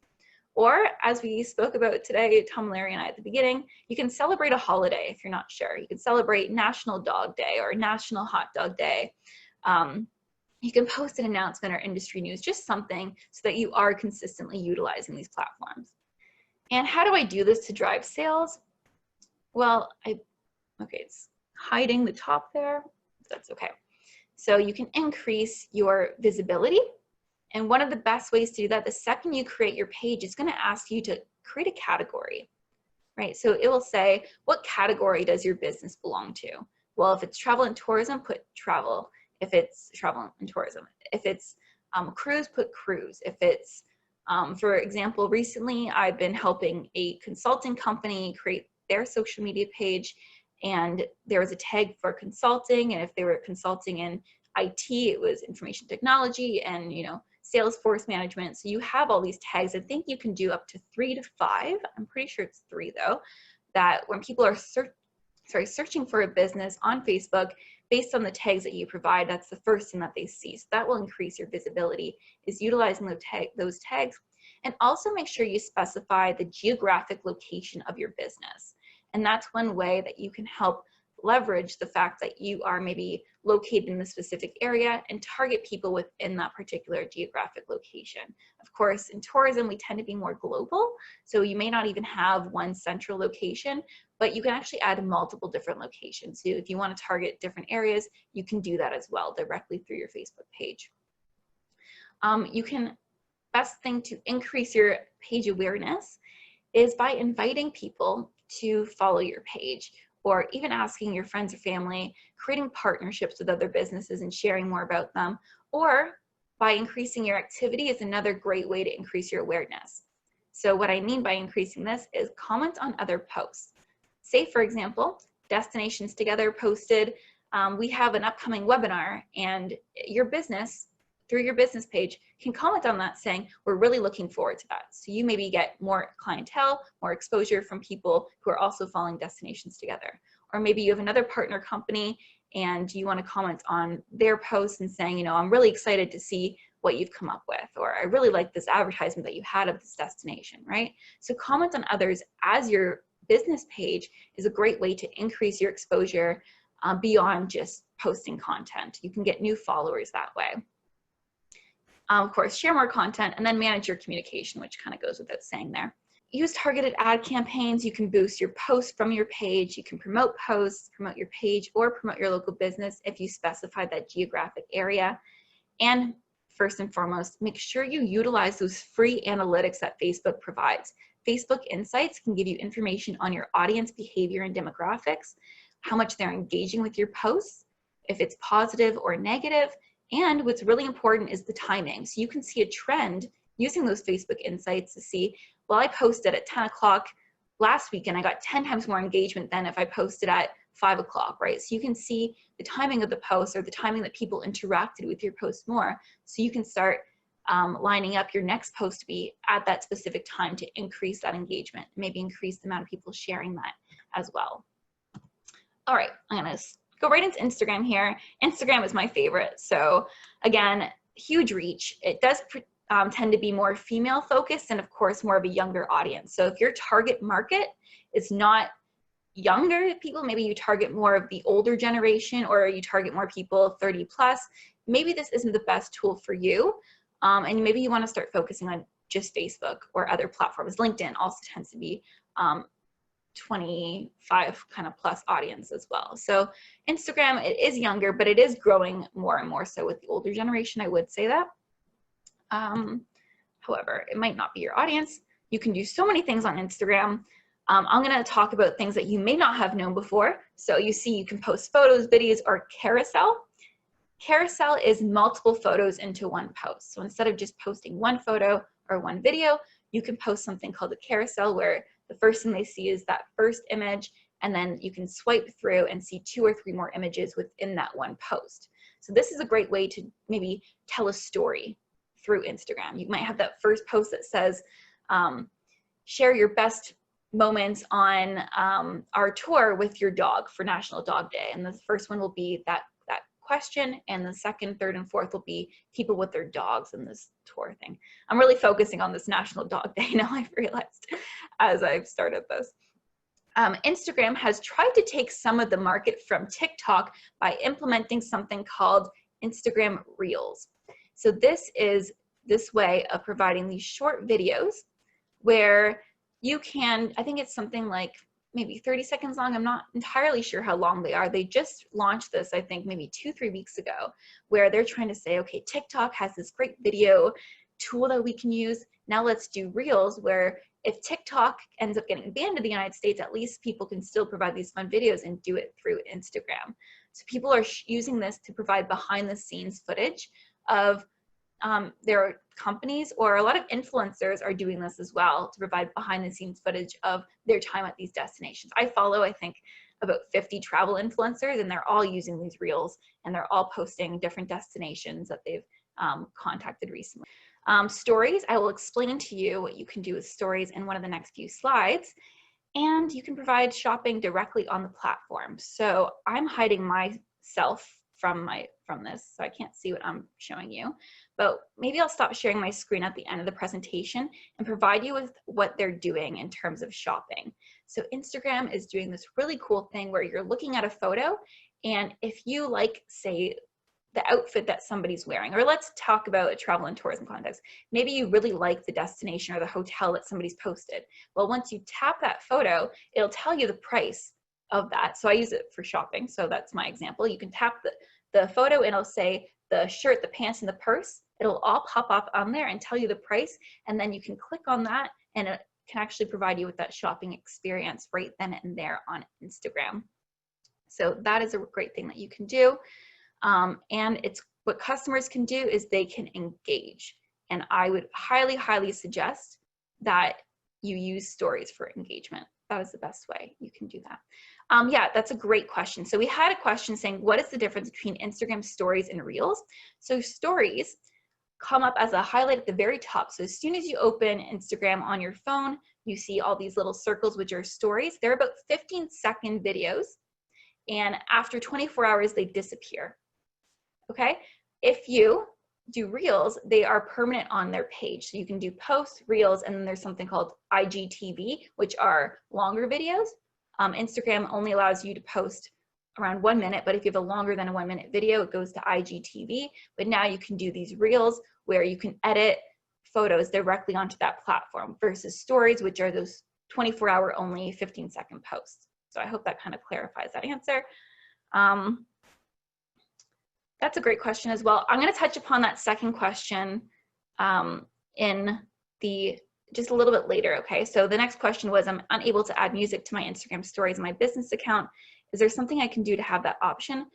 Or as we spoke about today, Tom, Larry, and I at the beginning, you can celebrate a holiday if you're not sure. You can celebrate National Dog Day or National Hot Dog Day. You can post an announcement or industry news, just something so that you are consistently utilizing these platforms. And how do I do this to drive sales? Well, it's hiding the top there. That's okay. So you can increase your visibility. And one of the best ways to do that, the second you create your page, it's going to ask you to create a category, right? So it will say, what category does your business belong to? Well, if it's travel and tourism, put travel. If it's travel and tourism. If it's cruise, put cruise. If it's, for example, recently I've been helping a consulting company create their social media page, and there was a tag for consulting, and if they were consulting in IT, it was information technology and, you know, Salesforce management. So you have all these tags. I think you can do up to 3 to 5. I'm pretty sure it's 3 though, that when people are searching for a business on Facebook, based on the tags that you provide, that's the first thing that they see. So that will increase your visibility, is utilizing those tags. And also make sure you specify the geographic location of your business. And that's one way that you can help leverage the fact that you are maybe located in a specific area and target people within that particular geographic location. Of course, in tourism, we tend to be more global, so you may not even have one central location, but you can actually add multiple different locations. So if you want to target different areas, you can do that as well directly through your Facebook page. Best thing to increase your page awareness is by inviting people to follow your page, or even asking your friends or family, creating partnerships with other businesses and sharing more about them, or by increasing your activity is another great way to increase your awareness. So what I mean by increasing this is comment on other posts. Say, for example, Destinations Together posted, we have an upcoming webinar, and your business, through your business page, can comment on that saying, we're really looking forward to that. So you maybe get more clientele, more exposure from people who are also following Destinations Together. Or maybe you have another partner company and you want to comment on their posts and saying, you know, I'm really excited to see what you've come up with, or I really like this advertisement that you had of this destination, right? So comment on others as your business page is a great way to increase your exposure beyond just posting content. You can get new followers that way. Of course, share more content and then manage your communication, which kind of goes without saying there. Use targeted ad campaigns. You can boost your posts from your page. You can promote posts, promote your page, or promote your local business if you specify that geographic area. And first and foremost, make sure you utilize those free analytics that Facebook provides. Facebook Insights can give you information on your audience behavior and demographics, how much they're engaging with your posts, if it's positive or negative. And what's really important is the timing. So you can see a trend using those Facebook Insights to see, well, I posted at 10 o'clock last week and I got 10 times more engagement than if I posted at 5 o'clock, right? So you can see the timing of the post, or the timing that people interacted with your post more. So you can start lining up your next post to be at that specific time to increase that engagement, maybe increase the amount of people sharing that as well. All right, I'm gonna go right into Instagram here. Instagram is my favorite. So again, huge reach. It does tend to be more female focused and of course more of a younger audience. So if your target market is not younger people, maybe you target more of the older generation, or you target more people 30 plus, maybe this isn't the best tool for you. And maybe you want to start focusing on just Facebook or other platforms. LinkedIn also tends to be 25 kind of plus audience as well. So Instagram, it is younger, but it is growing more and more so with the older generation, I would say that. However, it might not be your audience. You can do so many things on Instagram. I'm going to talk about things that you may not have known before. So you see, you can post photos, videos, or carousel. Carousel is multiple photos into one post. So instead of just posting one photo or one video, you can post something called a carousel, where the first thing they see is that first image, and then you can swipe through and see 2 or 3 more images within that one post. So this is a great way to maybe tell a story through Instagram. You might have that first post that says, share your best moments on our tour with your dog for National Dog Day. And the first one will be that question, and the second, third, and fourth will be people with their dogs in this tour thing. I'm really focusing on this National Dog Day now, I've realized, as I've started this. Instagram has tried to take some of the market from TikTok by implementing something called Instagram Reels. So this is this way of providing these short videos where you can, I think it's something like maybe 30 seconds long. I'm not entirely sure how long they are. They just launched this, I think maybe 2-3 weeks ago, where they're trying to say, okay, TikTok has this great video tool that we can use. Now let's do Reels, where if TikTok ends up getting banned in the United States, at least people can still provide these fun videos and do it through Instagram. So people are using this to provide behind the scenes footage of their companies, or a lot of influencers are doing this as well to provide behind the scenes footage of their time at these destinations. I follow, I think, about 50 travel influencers, and they're all using these Reels, and they're all posting different destinations that they've contacted recently. Stories, I will explain to you what you can do with stories in one of the next few slides. And you can provide shopping directly on the platform. So I'm hiding myself from this, so I can't see what I'm showing you. But maybe I'll stop sharing my screen at the end of the presentation and provide you with what they're doing in terms of shopping. So Instagram is doing this really cool thing where you're looking at a photo, and if you like, say, the outfit that somebody's wearing, or let's talk about a travel and tourism context. Maybe you really like the destination or the hotel that somebody's posted. Well, once you tap that photo, it'll tell you the price of that. So I use it for shopping. So that's my example. You can tap the photo and it'll say the shirt, the pants, and the purse. It'll all pop up on there and tell you the price. And then you can click on that and it can actually provide you with that shopping experience right then and there on Instagram. So that is a great thing that you can do. And it's what customers can do is they can engage. And I would highly, highly suggest that you use stories for engagement. That is the best way you can do that. Yeah, that's a great question. So we had a question saying, what is the difference between Instagram stories and Reels? So stories come up as a highlight at the very top. So as soon as you open Instagram on your phone, you see all these little circles, which are stories. They're about 15-second videos. And after 24 hours, they disappear. Okay, if you do Reels, they are permanent on their page. So you can do posts, Reels, and then there's something called IGTV, which are longer videos. Instagram only allows you to post around 1 minute, but if you have a longer than a 1 minute video, it goes to IGTV. But now you can do these Reels where you can edit photos directly onto that platform versus stories, which are those 24-hour only 15-second posts. So I hope that kind of clarifies that answer. That's a great question as well. I'm going to touch upon that second question just a little bit later, okay? So the next question was, I'm unable to add music to my Instagram stories in my business account. Is there something I can do to have that option?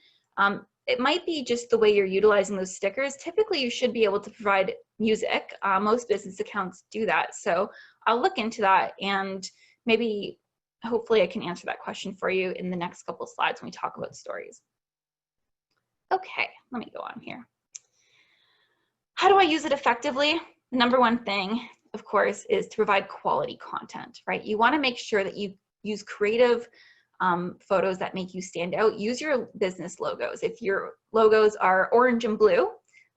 It might be just the way you're utilizing those stickers. Typically, you should be able to provide music. Most business accounts do that. So I'll look into that, and maybe, hopefully I can answer that question for you in the next couple slides when we talk about stories. Okay, let me go on here. How do I use it effectively? The number one thing, of course, is to provide quality content, right? You want to make sure that you use creative photos that make you stand out. Use your business logos. If your logos are orange and blue,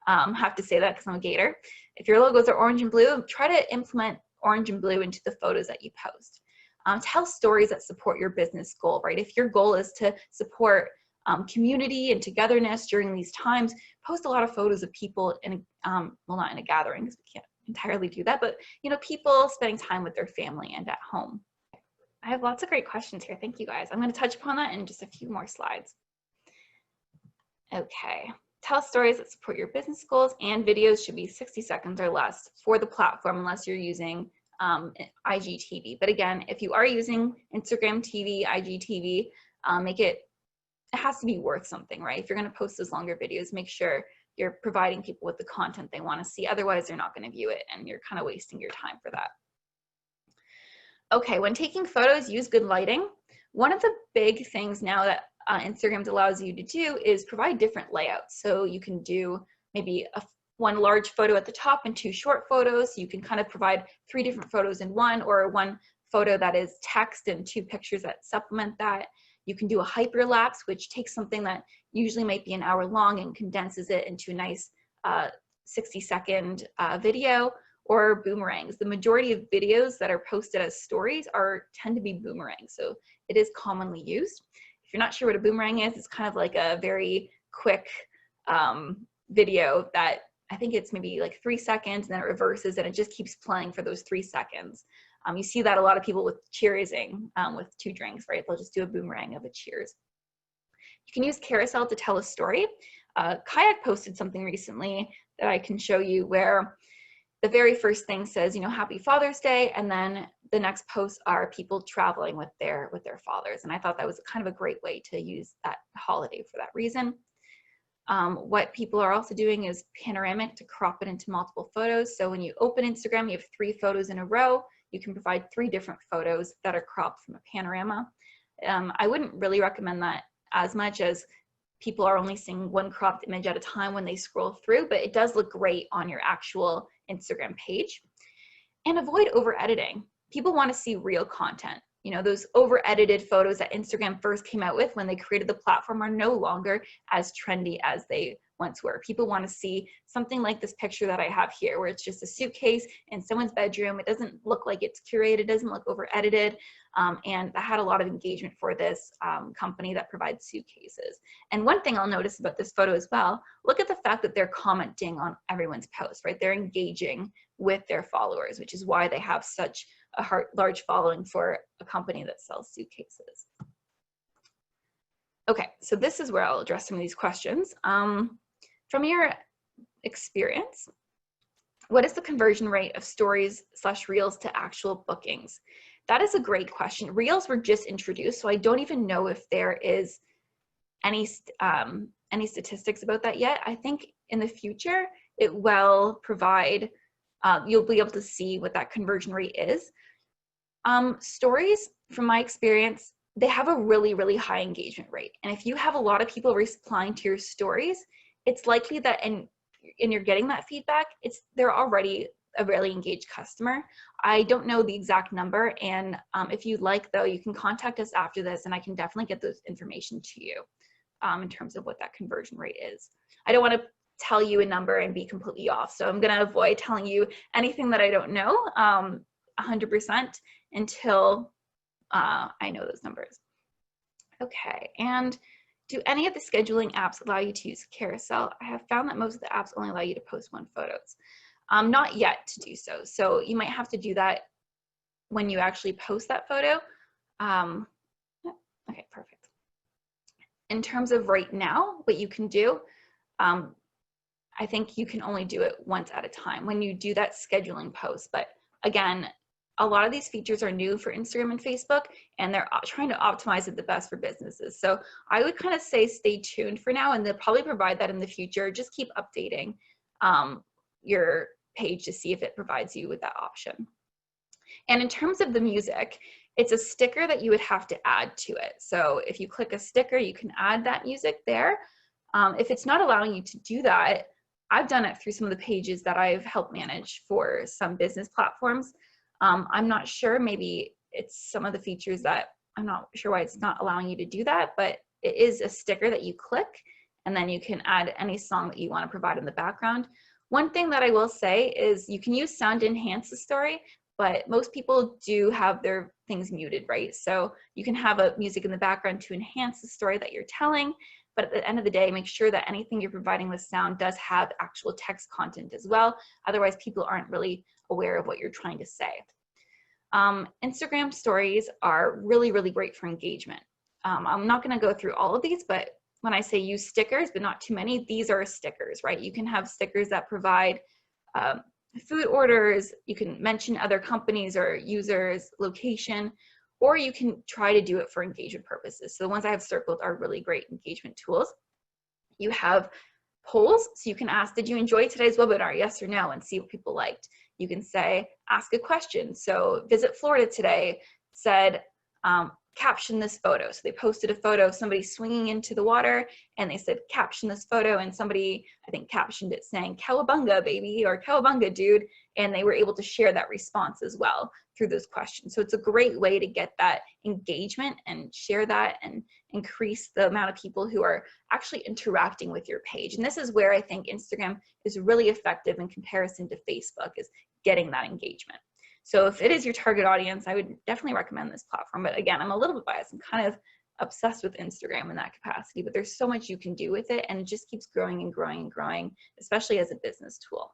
have to say that because I'm a gator. If your logos are orange and blue, try to implement orange and blue into the photos that you post. Tell stories that support your business goal, right? If your goal is to support community and togetherness during these times, post a lot of photos of people in well, not in a gathering because we can't entirely do that, but people spending time with their family and at home. I have lots of great questions here. Thank you guys. I'm going to touch upon that in just a few more slides. Okay. Tell stories that support your business goals, and videos should be 60 seconds or less for the platform unless you're using IGTV. But again, if you are using Instagram TV, IGTV, it has to be worth something, right? If you're going to post those longer videos, make sure you're providing people with the content they want to see. Otherwise, they're not going to view it, and you're kind of wasting your time for that. Okay, when taking photos, use good lighting. One of the big things now that Instagram allows you to do is provide different layouts. So you can do maybe one large photo at the top and 2 short photos. You can kind of provide 3 different photos in one, or one photo that is text and 2 pictures that supplement that. You can do a hyperlapse, which takes something that usually might be an hour long and condenses it into a nice 60-second video, or boomerangs. The majority of videos that are posted as stories tend to be boomerangs, so it is commonly used. If you're not sure what a boomerang is, it's kind of like a very quick video that I think it's maybe like 3 seconds, and then it reverses and it just keeps playing for those 3 seconds. You see that a lot of people with cheersing with 2 drinks, right? They'll just do a boomerang of a cheers. You can use carousel to tell a story. Kayak posted something recently that I can show you where the very first thing says, you know, Happy Father's Day, and then the next posts are people traveling with their fathers. And I thought that was kind of a great way to use that holiday for that reason. What people are also doing is panoramic to crop it into multiple photos. So when you open Instagram, you have 3 photos in a row. You can provide 3 different photos that are cropped from a panorama. I wouldn't really recommend that as much, as people are only seeing 1 cropped image at a time when they scroll through, but it does look great on your actual Instagram page. And avoid over editing. People want to see real content. You know, those over edited photos that Instagram first came out with when they created the platform are no longer as trendy as they once were. People want to see something like this picture that I have here, where it's just a suitcase in someone's bedroom. It doesn't look like it's curated, it doesn't look over edited. And I had a lot of engagement for this company that provides suitcases. And one thing I'll notice about this photo as well, look at the fact that they're commenting on everyone's post, right? They're engaging with their followers, which is why they have such a large following for a company that sells suitcases. Okay, so this is where I'll address some of these questions. From your experience, what is the conversion rate of stories/reels to actual bookings? That is a great question. Reels were just introduced, so I don't even know if there is any statistics about that yet. I think in the future it will provide, you'll be able to see what that conversion rate is. Stories, from my experience, they have a really, really high engagement rate. And if you have a lot of people replying to your stories, it's likely that, and you're getting that feedback, they're already a really engaged customer. I don't know the exact number, and if you'd like, though, you can contact us after this, and I can definitely get those information to you in terms of what that conversion rate is. I don't want to tell you a number and be completely off, so I'm going to avoid telling you anything that I don't know 100% until I know those numbers. Okay, and do any of the scheduling apps allow you to use carousel? I have found that most of the apps only allow you to post 1 photos. Not yet to do so. So you might have to do that when you actually post that photo. Okay, perfect. In terms of right now, what you can do, I think you can only do it once at a time when you do that scheduling post. But again, a lot of these features are new for Instagram and Facebook, and they're trying to optimize it the best for businesses. So I would kind of say stay tuned for now, and they'll probably provide that in the future. Just keep updating your page to see if it provides you with that option. And in terms of the music, it's a sticker that you would have to add to it. So if you click a sticker, you can add that music there. If it's not allowing you to do that, I've done it through some of the pages that I've helped manage for some business platforms. I'm not sure, maybe it's some of the features that I'm not sure why it's not allowing you to do that, but it is a sticker that you click, and then you can add any song that you want to provide in the background. One thing that I will say is you can use sound to enhance the story, but most people do have their things muted, right? So you can have a music in the background to enhance the story that you're telling, but at the end of the day, make sure that anything you're providing with sound does have actual text content as well. Otherwise, people aren't really aware of what you're trying to say. Instagram stories are really, really great for engagement. I'm not going to go through all of these, but when I say use stickers, but not too many, these are stickers, right? You can have stickers that provide food orders, you can mention other companies or users, location, or you can try to do it for engagement purposes. So the ones I have circled are really great engagement tools. You have polls, so you can ask, did you enjoy today's webinar, yes or no, and see what people liked. You can say, ask a question. So Visit Florida today said, caption this photo. So they posted a photo of somebody swinging into the water, and they said, caption this photo. And somebody, I think, captioned it saying, "Cowabunga, baby," or "Cowabunga, dude." And they were able to share that response as well through those questions. So it's a great way to get that engagement and share that and increase the amount of people who are actually interacting with your page. And this is where I think Instagram is really effective in comparison to Facebook, is getting that engagement. So if it is your target audience, I would definitely recommend this platform. But again, I'm a little bit biased. I'm kind of obsessed with Instagram in that capacity, but there's so much you can do with it, and it just keeps growing and growing and growing, especially as a business tool.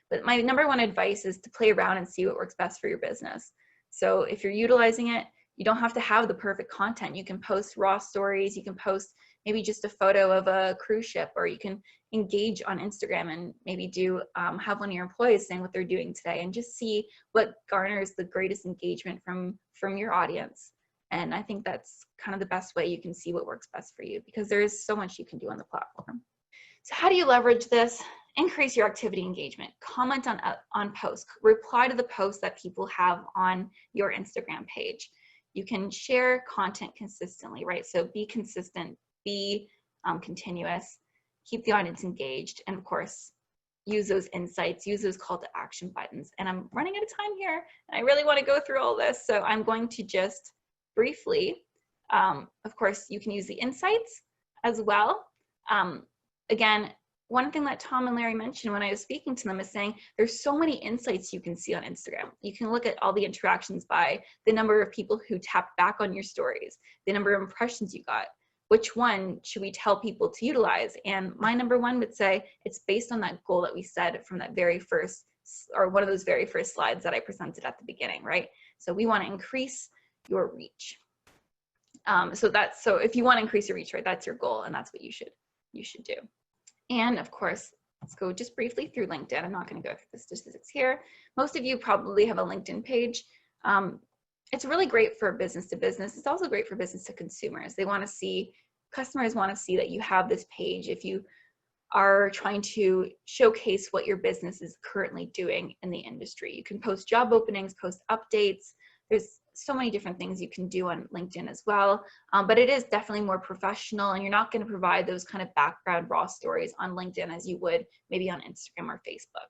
But my number one advice is to play around and see what works best for your business. So if you're utilizing it, you don't have to have the perfect content. You can post raw stories. You can post maybe just a photo of a cruise ship, or you can engage on Instagram and maybe do have one of your employees saying what they're doing today, and just see what garners the greatest engagement from your audience. And I think that's kind of the best way you can see what works best for you, because there is so much you can do on the platform. So how do you leverage this? Increase your activity engagement, comment on posts, reply to the posts that people have on your Instagram page. You can share content consistently, right? So be consistent, be continuous, keep the audience engaged, and of course, use those insights, use those call to action buttons. And I'm running out of time here, and I really want to go through all this, so I'm going to just briefly, of course, you can use the insights as well. Again, one thing that Tom and Larry mentioned when I was speaking to them is saying there's so many insights you can see on Instagram. You can look at all the interactions by the number of people who tapped back on your stories, the number of impressions you got. Which one should we tell people to utilize? And my number one would say it's based on that goal that we set from that very first, or one of those very first slides that I presented at the beginning, right? So we want to increase your reach. So if you want to increase your reach, right, that's your goal, and that's what you should do. And of course, let's go just briefly through LinkedIn. I'm not going to go through the statistics here. Most of you probably have a LinkedIn page. It's really great for business to business. It's also great for business to consumers. Customers want to see that you have this page if you are trying to showcase what your business is currently doing in the industry. You can post job openings, post updates. There's so many different things you can do on LinkedIn as well, but it is definitely more professional, and you're not going to provide those kind of background raw stories on LinkedIn as you would maybe on Instagram or Facebook.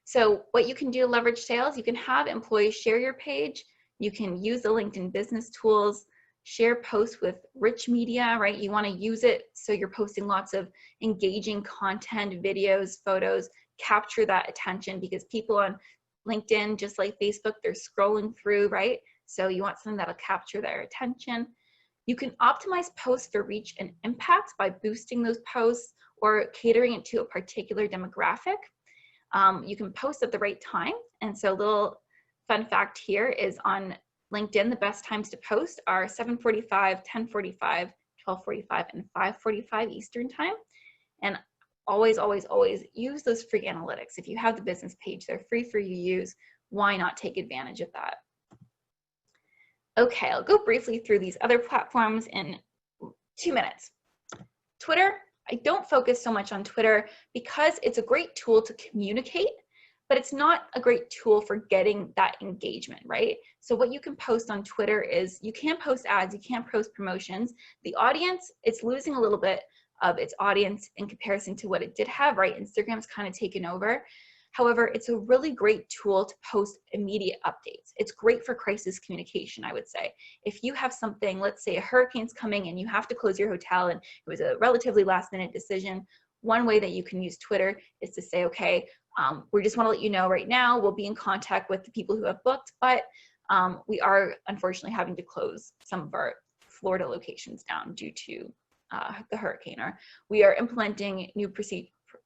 So what you can do to leverage sales, you can have employees share your page. You can use the LinkedIn business tools, share posts with rich media, right? You want to use it so you're posting lots of engaging content, videos, photos, capture that attention, because people on LinkedIn, just like Facebook, they're scrolling through, right? So you want something that'll capture their attention. You can optimize posts for reach and impact by boosting those posts or catering it to a particular demographic. You can post at the right time. And so a little fun fact here is on LinkedIn, the best times to post are 7:45, 10:45, 12:45, and 5:45 Eastern time. And always, always, always use those free analytics. If you have the business page, they're free for you to use. Why not take advantage of that? Okay, I'll go briefly through these other platforms in 2 minutes. Twitter, I don't focus so much on Twitter because it's a great tool to communicate, but it's not a great tool for getting that engagement, right? So what you can post on Twitter is you can't post ads, you can't post promotions. The audience, it's losing a little bit of its audience in comparison to what it did have, right? Instagram's kind of taken over. However, it's a really great tool to post immediate updates. It's great for crisis communication, I would say. If you have something, let's say a hurricane's coming and you have to close your hotel and it was a relatively last minute decision, one way that you can use Twitter is to say, okay, we just want to let you know right now, we'll be in contact with the people who have booked, but we are unfortunately having to close some of our Florida locations down due to the hurricane, or we are implementing new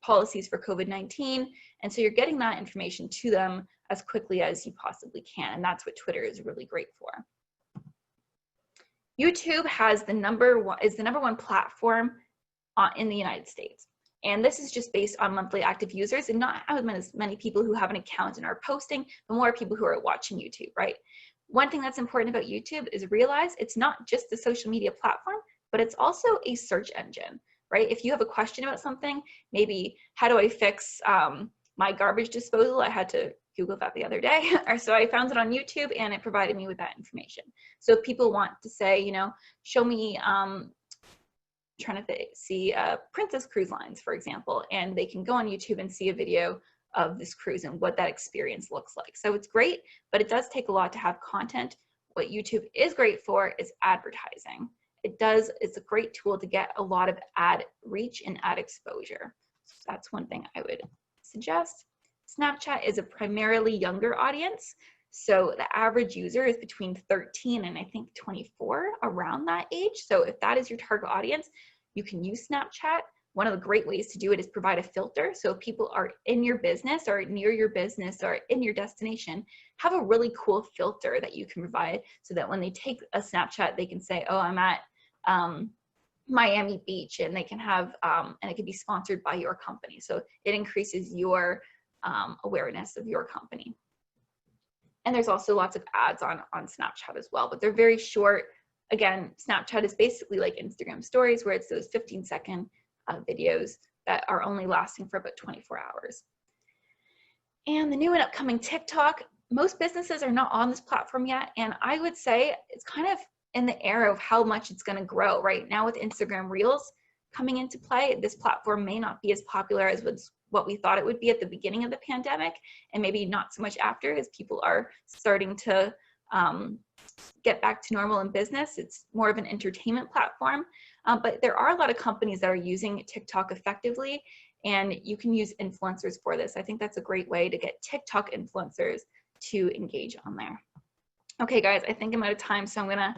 policies for COVID-19. And so you're getting that information to them as quickly as you possibly can. And that's what Twitter is really great for. YouTube has is the number one platform in the United States. And this is just based on monthly active users, and not as many people who have an account and are posting, but more people who are watching YouTube, right? One thing that's important about YouTube is realize it's not just a social media platform, but it's also a search engine, right? If you have a question about something, maybe how do I fix my garbage disposal? I had to Googled that the other day, or so I found it on YouTube and it provided me with that information. So if people want to say, you know, show me, trying to see Princess Cruise Lines, for example, and they can go on YouTube and see a video of this cruise and what that experience looks like. So it's great, but it does take a lot to have content. What YouTube is great for is advertising. It's a great tool to get a lot of ad reach and ad exposure. So that's one thing I would suggest. Snapchat is a primarily younger audience. So the average user is between 13 and I think 24, around that age. So if that is your target audience, you can use Snapchat. One of the great ways to do it is provide a filter. So if people are in your business or near your business or in your destination, have a really cool filter that you can provide so that when they take a Snapchat, they can say, oh, I'm at Miami Beach, and they can have, and it can be sponsored by your company. So it increases your awareness of your company. And there's also lots of ads on Snapchat as well, but they're very short. Again, Snapchat is basically like Instagram stories, where it's those 15-second videos that are only lasting for about 24 hours. And the new and upcoming TikTok, most businesses are not on this platform yet. And I would say it's kind of in the air of how much it's going to grow. Right now with Instagram Reels coming into play, this platform may not be as popular as what we thought it would be at the beginning of the pandemic, and maybe not so much after, as people are starting to get back to normal in business. It's more of an entertainment platform, but there are a lot of companies that are using TikTok effectively, and you can use influencers for this. I think that's a great way to get TikTok influencers to engage on there. Okay, guys, I think I'm out of time, so I'm gonna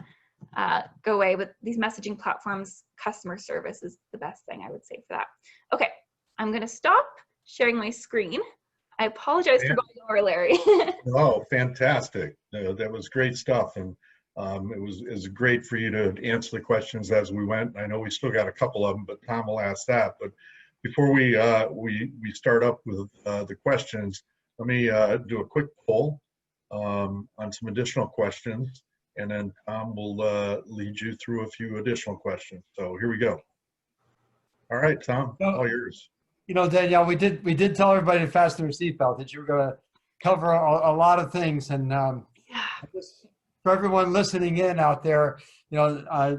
go away with these messaging platforms. Customer service is the best thing I would say for that. Okay, I'm gonna stop sharing my screen. I apologize for going over, Larry. Oh, fantastic. That was great stuff. And it was great for you to answer the questions as we went. I know we still got a couple of them, but Tom will ask that. But before we start up with the questions, let me do a quick poll on some additional questions, and then Tom will lead you through a few additional questions. So here we go. All right, Tom, all yours. You know, Danielle, we did tell everybody to fasten their seatbelt, that you were going to cover a lot of things. And just for everyone listening in out there, you know,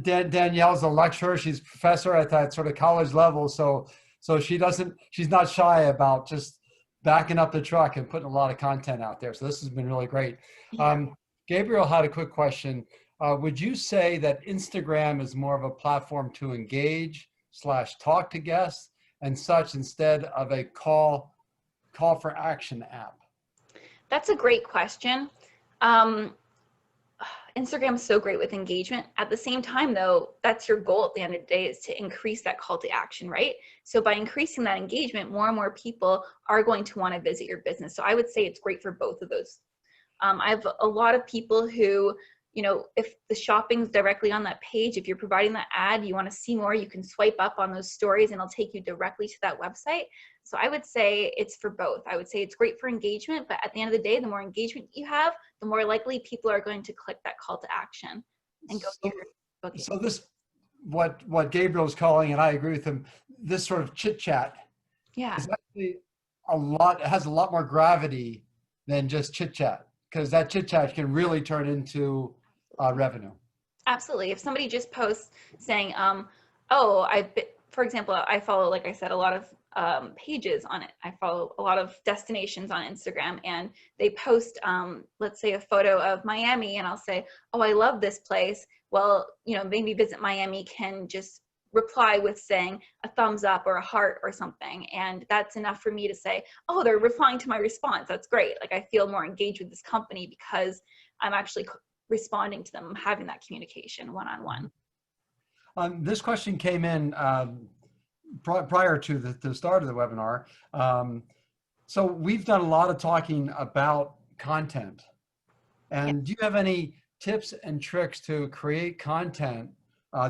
Danielle's a lecturer. She's a professor at that sort of college level. So she's not shy about just backing up the truck and putting a lot of content out there. So this has been really great. Gabriel had a quick question. Would you say that Instagram is more of a platform to engage / talk to guests and such, instead of a call for action app? That's a great question. Instagram is so great with engagement. At the same time, though, that's your goal at the end of the day, is to increase that call to action, right? So by increasing that engagement, more and more people are going to want to visit your business. So I would say it's great for both of those. I have a lot of people who, you know, if the shopping's directly on that page, if you're providing that ad, you want to see more, you can swipe up on those stories and it'll take you directly to that website. So I would say it's for both. I would say it's great for engagement, but at the end of the day, the more engagement you have, the more likely people are going to click that call to action and go to your booking. So this, what Gabriel's calling, and I agree with him, this sort of chit chat, is actually it has a lot more gravity than just chit chat, because that chit chat can really turn into revenue. Absolutely. If somebody just posts saying, oh, for example, I follow, like I said, a lot of pages on it. I follow a lot of destinations on Instagram, and they post, let's say, a photo of Miami, and I'll say, oh, I love this place. Well, you know, maybe Visit Miami can just reply with saying a thumbs up or a heart or something. And that's enough for me to say, oh, they're replying to my response. That's great. Like, I feel more engaged with this company because I'm actually responding to them. I'm having that communication one-on-one. This question came in prior to the start of the webinar. So we've done a lot of talking about content. And do you have any tips and tricks to create content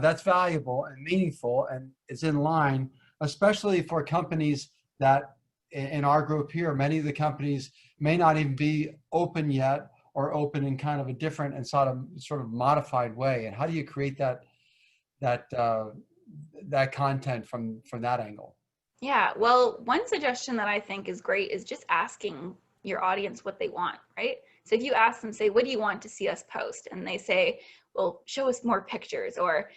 that's valuable and meaningful and is in line, especially for companies that in our group here, many of the companies may not even be open yet, or open in kind of a different and sort of modified way? And how do you create that content from that angle? Yeah, well, one suggestion that I think is great is just asking your audience what they want, right? So if you ask them, say, what do you want to see us post? And they say, well, show us more pictures, or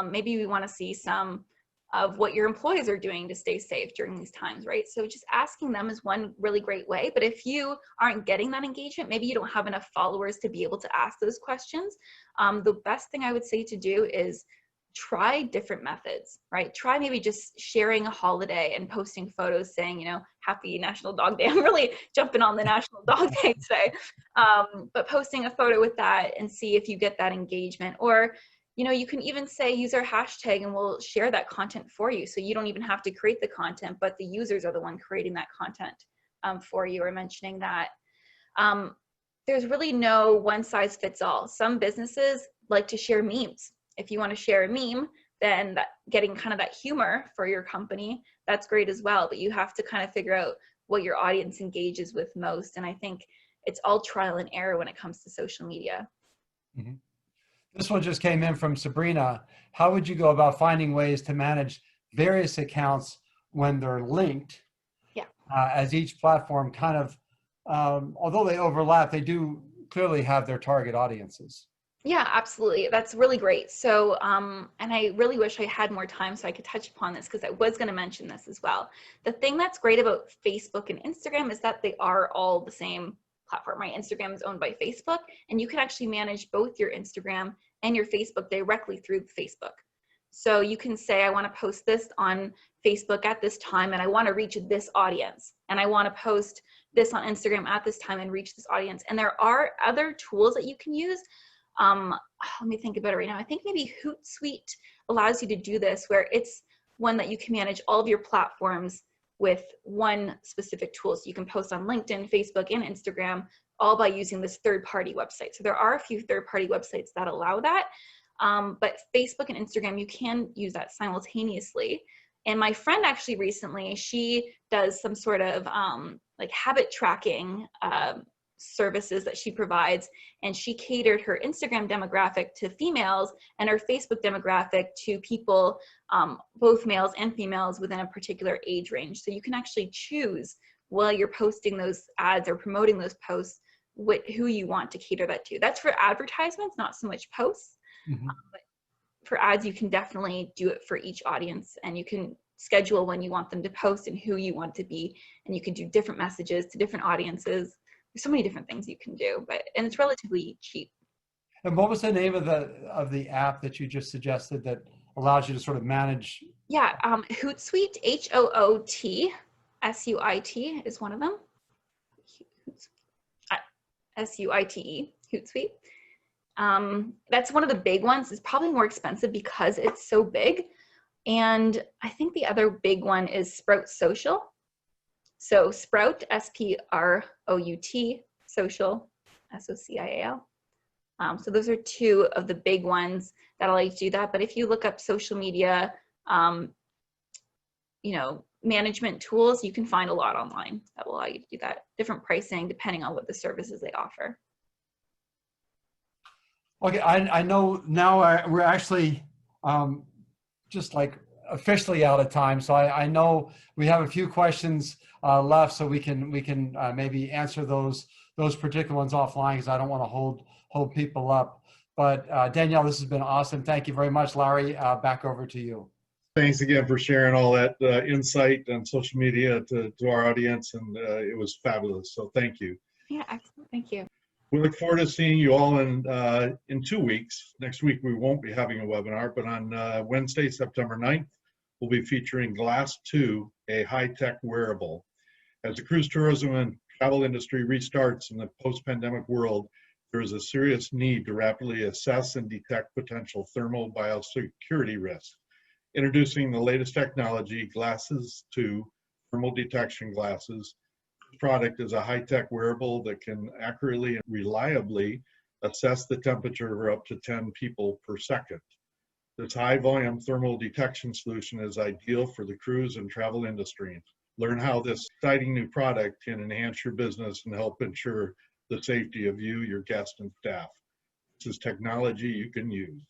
maybe we want to see some of what your employees are doing to stay safe during these times, right? So just asking them is one really great way. But if you aren't getting that engagement, maybe you don't have enough followers to be able to ask those questions, the best thing I would say to do is try different methods, right? Try maybe just sharing a holiday and posting photos saying, you know, happy National Dog Day. I'm really jumping on the National Dog Day today. But posting a photo with that and see if you get that engagement. Or, you know, you can even say use our hashtag and we'll share that content for you. So you don't even have to create the content, but the users are the one creating that content for you, or mentioning that. There's really no one size fits all. Some businesses like to share memes. If you want to share a meme, then getting kind of that humor for your company, that's great as well. But you have to kind of figure out what your audience engages with most. And I think it's all trial and error when it comes to social media. Mm-hmm. This one just came in from Sabrina. How would you go about finding ways to manage various accounts when they're linked? Yeah. As each platform kind of, although they overlap, they do clearly have their target audiences. Yeah, absolutely. That's really great. So, and I really wish I had more time so I could touch upon this, because I was going to mention this as well. The thing that's great about Facebook and Instagram is that they are all the same platform, right? Instagram is owned by Facebook, and you can actually manage both your Instagram and your Facebook directly through Facebook. So you can say, I want to post this on Facebook at this time, and I want to reach this audience, and I want to post this on Instagram at this time and reach this audience. And there are other tools that you can use. Let me think about it right now. I think maybe Hootsuite allows you to do this, where it's one that you can manage all of your platforms with one specific tool. So you can post on LinkedIn, Facebook, and Instagram, all by using this third-party website. So there are a few third-party websites that allow that. But Facebook and Instagram, you can use that simultaneously. And my friend actually recently, she does some sort of like habit tracking services that she provides, and she catered her Instagram demographic to females and her Facebook demographic to people, both males and females, within a particular age range. So you can actually choose while you're posting those ads or promoting those posts who you want to cater that to. That's for advertisements, not so much posts. Mm-hmm. But for ads, you can definitely do it for each audience, and you can schedule when you want them to post and who you want to be, and you can do different messages to different audiences. There's so many different things you can do, and it's relatively cheap. And what was the name of the app that you just suggested that allows you to sort of manage? Yeah, Hootsuite, HOOTSUIT is one of them. SUITE, Hootsuite. That's one of the big ones. It's probably more expensive because it's so big. And I think the other big one is Sprout Social. So Sprout, SPROUT, Social, SOCIAL. So those are two of the big ones that allow you to do that. But if you look up social media, management tools, you can find a lot online that will allow you to do that. Different pricing depending on what the services they offer. Okay, I know now we're actually just like officially out of time. So I know we have a few questions left, so we can maybe answer those particular ones offline, because I don't want to hold people up. But Danielle, this has been awesome. Thank you very much. Larry, back over to you. Thanks again for sharing all that insight on social media to our audience, and it was fabulous. So thank you. Yeah, excellent. Thank you. We look forward to seeing you all in 2 weeks. Next week we won't be having a webinar, but on Wednesday, September 9th, we'll be featuring Glass 2, a high-tech wearable. As the cruise tourism and travel industry restarts in the post-pandemic world, there is a serious need to rapidly assess and detect potential thermal biosecurity risks. Introducing the latest technology, Glasses 2 thermal detection glasses. This product is a high-tech wearable that can accurately and reliably assess the temperature of up to 10 people per second. This high-volume thermal detection solution is ideal for the cruise and travel industry. Learn how this exciting new product can enhance your business and help ensure the safety of you, your guests, and staff. This is technology you can use.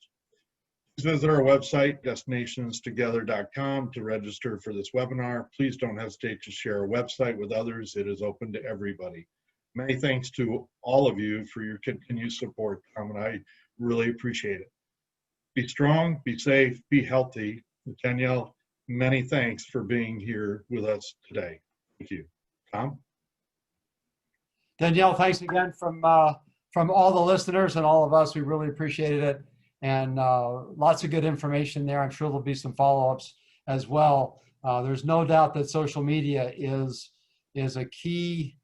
Please visit our website, destinationstogether.com, to register for this webinar. Please don't hesitate to share our website with others. It is open to everybody. Many thanks to all of you for your continued support, Tom, and I really appreciate it. Be strong, be safe, be healthy. Danielle, many thanks for being here with us today. Thank you. Tom? Danielle, thanks again from all the listeners and all of us. We really appreciated it. And lots of good information there. I'm sure there'll be some follow-ups as well. There's no doubt that social media is a key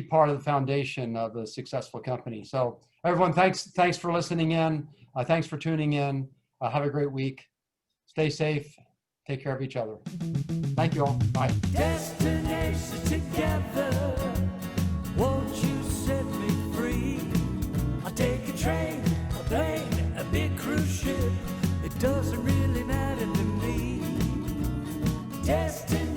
part of the foundation of a successful company. So everyone, thanks for listening in. Thanks for tuning in. Have a great week. Stay safe. Take care of each other. Thank you all. Bye. Destination together. Won't you set me free? I'll take a train, a plane, a big cruise ship. It doesn't really matter to me. Destination.